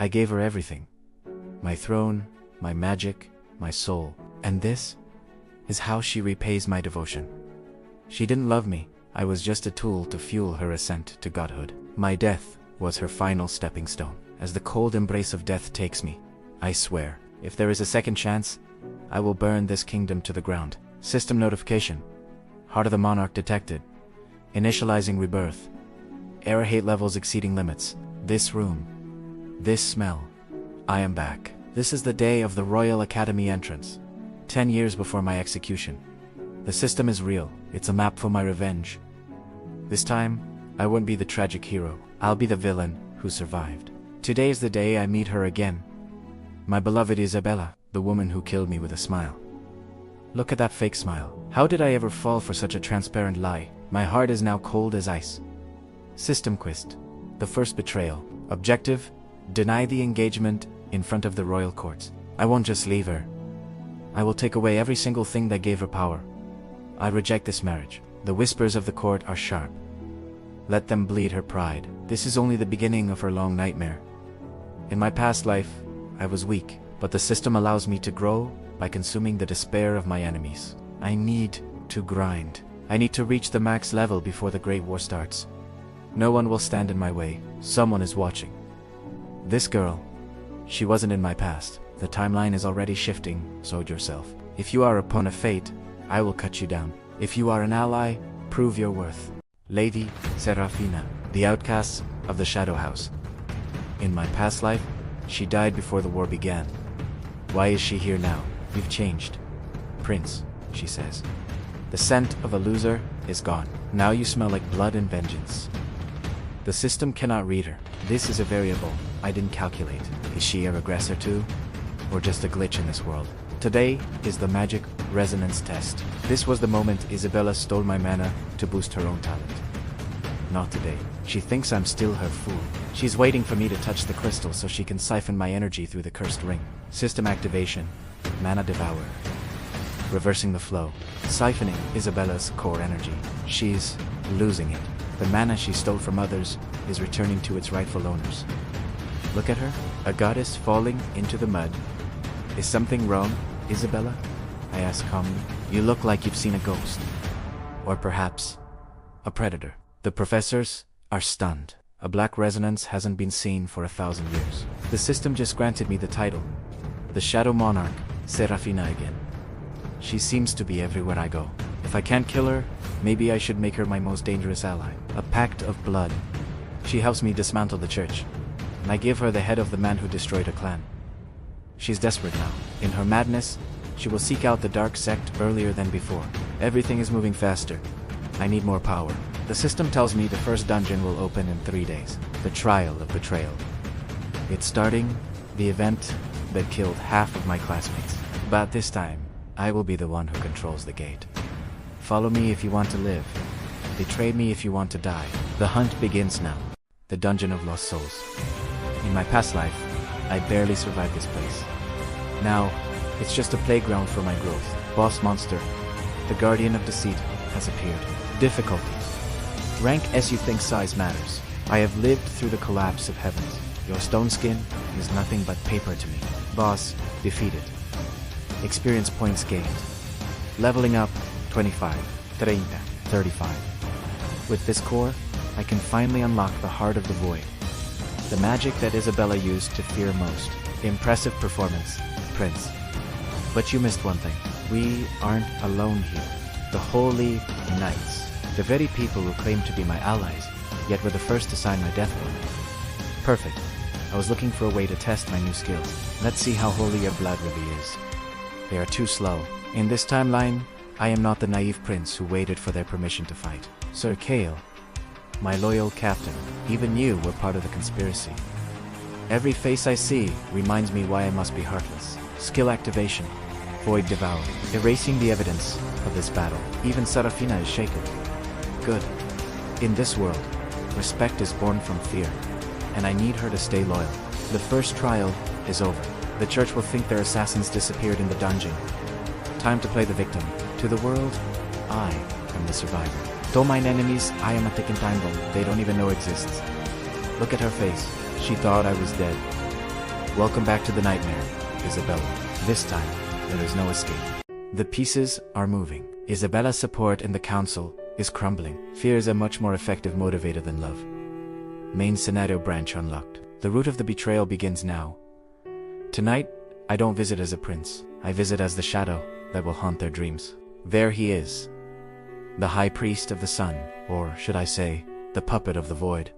I gave her everything. My throne, my magic, my soul. And this is how she repays my devotion. She didn't love me. I was just a tool to fuel her ascent to godhood. My death was her final stepping stone. As the cold embrace of death takes me, I swear, if there is a second chance, I will burn this kingdom to the ground. System notification. Heart of the Monarch detected. Initializing rebirth. Error hate levels exceeding limits. This room. This smell. I am back. This is the day of the Royal Academy entrance. 10 years before my execution. The system is real. It's a map for my revenge. This time, I won't be the tragic hero. I'll be the villain who survived. Today is the day I meet her again. My beloved Isabella, the woman who killed me with a smile. Look at that fake smile. How did I ever fall for such a transparent lie? My heart is now cold as ice. System quest. The first betrayal. Objective: deny the engagement in front of the royal courts. I won't just leave her. I will take away every single thing that gave her power. I reject this marriage. The whispers of the court are sharp. Let them bleed her pride. This is only the beginning of her long nightmare. In my past life, I was weak, but the system allows me to grow by consuming the despair of my enemies. I need to grind. I need to reach the max level before the Great War starts. No one will stand in my way. Someone is watching. This girl, she wasn't in my past. The timeline is already shifting, so yourself. If you are a pawn of fate, I will cut you down. If you are an ally, prove your worth. Lady Serafina, the outcast of the Shadow House. In my past life, she died before the war began. Why is she here now? You've changed. Prince, she says. The scent of a loser is gone. Now you smell like blood and vengeance. The system cannot read her. This is a variable I didn't calculate. Is she a regressor too? Or just a glitch in this world? Today is the magic resonance test. This was the moment Isabella stole my mana to boost her own talent. Not today. She thinks I'm still her fool. She's waiting for me to touch the crystal so she can siphon my energy through the cursed ring. System activation. Mana devour. Reversing the flow. Siphoning Isabella's core energy. She's losing it. The mana she stole from others is returning to its rightful owners. Look at her, a goddess falling into the mud. Is something wrong, Isabella? I ask calmly. You look like you've seen a ghost. Or perhaps a predator. The professors are stunned. A black resonance hasn't been seen for 1,000 years. The system just granted me the title. The Shadow Monarch, Serafina again. She seems to be everywhere I go. If I can't kill her, maybe I should make her my most dangerous ally. A pact of blood. She helps me dismantle the church. And I give her the head of the man who destroyed her clan. She's desperate now. In her madness, she will seek out the dark sect earlier than before. Everything is moving faster. I need more power. The system tells me the first dungeon will open in 3 days. The trial of betrayal. It's starting, the event that killed half of my classmates. But this time, I will be the one who controls the gate. Follow me if you want to live. Betray me if you want to die. The hunt begins now. The Dungeon of Lost Souls. In my past life, I barely survived this place. Now, it's just a playground for my growth. Boss monster, the Guardian of Deceit, has appeared. Difficulty. Rank as you think size matters. I have lived through the collapse of heavens. Your stone skin is nothing but paper to me. Boss, defeated. Experience points gained. Leveling up, 25, 30, 35. With this core, I can finally unlock the Heart of the Void. The magic that Isabella used to fear most. Impressive performance, Prince. But you missed one thing. We aren't alone here. The Holy Knights. The very people who claim to be my allies, yet were the first to sign my death warrant. Perfect. I was looking for a way to test my new skills. Let's see how holy your blood really is. They are too slow. In this timeline, I am not the naive prince who waited for their permission to fight. Sir Kale, my loyal captain, even you were part of the conspiracy. Every face I see reminds me why I must be heartless. Skill activation. Void devour. Erasing the evidence of this battle. Even Serafina is shaken. Good. In this world, respect is born from fear, and I need her to stay loyal. The first trial is over. The church will think their assassins disappeared in the dungeon. Time to play the victim. To the world, I am the survivor. Though mine enemies, I am a thickened time bomb they don't even know exists. Look at her face. She thought I was dead. Welcome back to the nightmare, Isabella. This time, there is no escape. The pieces are moving. Isabella's support in the council is crumbling. Fear is a much more effective motivator than love. Main scenario branch unlocked. The root of the betrayal begins now. Tonight, I don't visit as a prince. I visit as the shadow that will haunt their dreams. There he is. The high priest of the sun, or should I say, the puppet of the void.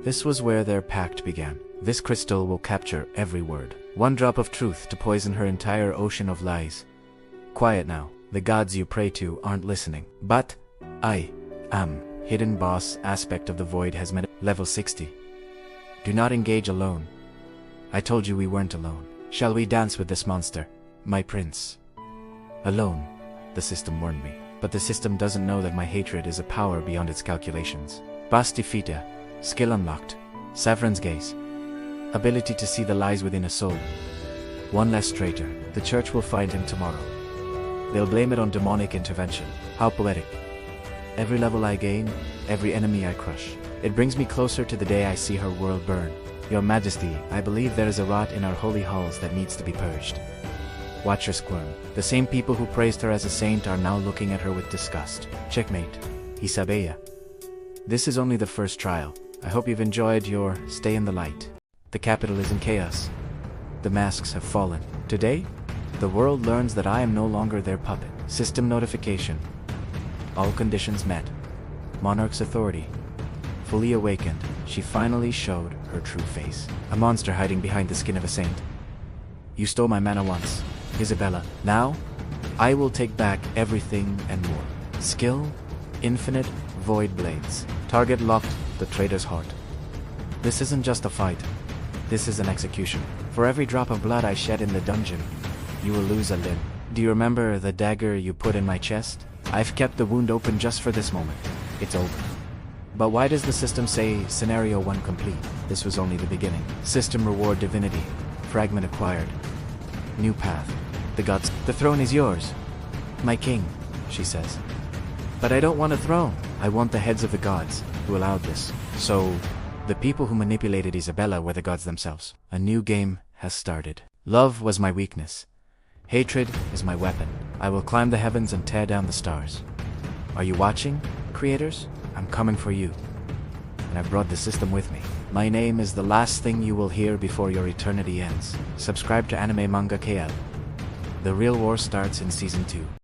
This was where their pact began. This crystal will capture every word. One drop of truth to poison her entire ocean of lies. Quiet now. The gods you pray to aren't listening. But I am. Hidden boss aspect of the void has met level 60. Do not engage alone. I told you we weren't alone. Shall we dance with this monster, my prince? Alone, the system warned me. But the system doesn't know that my hatred is a power beyond its calculations. Boss defeated. Skill unlocked. Savron's gaze. Ability to see the lies within a soul. One less traitor. The church will find him tomorrow. They'll blame it on demonic intervention. How poetic. Every level I gain, every enemy I crush. It brings me closer to the day I see her world burn. Your Majesty, I believe there is a rot in our holy halls that needs to be purged. Watch her squirm. The same people who praised her as a saint are now looking at her with disgust. Checkmate. Isabella. This is only the first trial. I hope you've enjoyed your stay in the light. The capital is in chaos. The masks have fallen. Today, the world learns that I am no longer their puppet. System notification. All conditions met. Monarch's authority. Fully awakened, she finally showed her true face. A monster hiding behind the skin of a saint. You stole my mana once, Isabella. Now, I will take back everything and more. Skill, infinite, void blades. Target locked, the traitor's heart. This isn't just a fight. This is an execution. For every drop of blood I shed in the dungeon, you will lose a limb. Do you remember the dagger you put in my chest? I've kept the wound open just for this moment. It's over. But why does the system say Scenario 1 complete? This was only the beginning. System reward divinity. Fragment acquired. New path. The gods. The throne is yours. My king, she says. But I don't want a throne. I want the heads of the gods who allowed this. So, the people who manipulated Isabella were the gods themselves. A new game has started. Love was my weakness. Hatred is my weapon. I will climb the heavens and tear down the stars. Are you watching, creators? I'm coming for you. And I've brought the system with me. My name is the last thing you will hear before your eternity ends. Subscribe to Anime Manga KL. The real war starts in Season 2.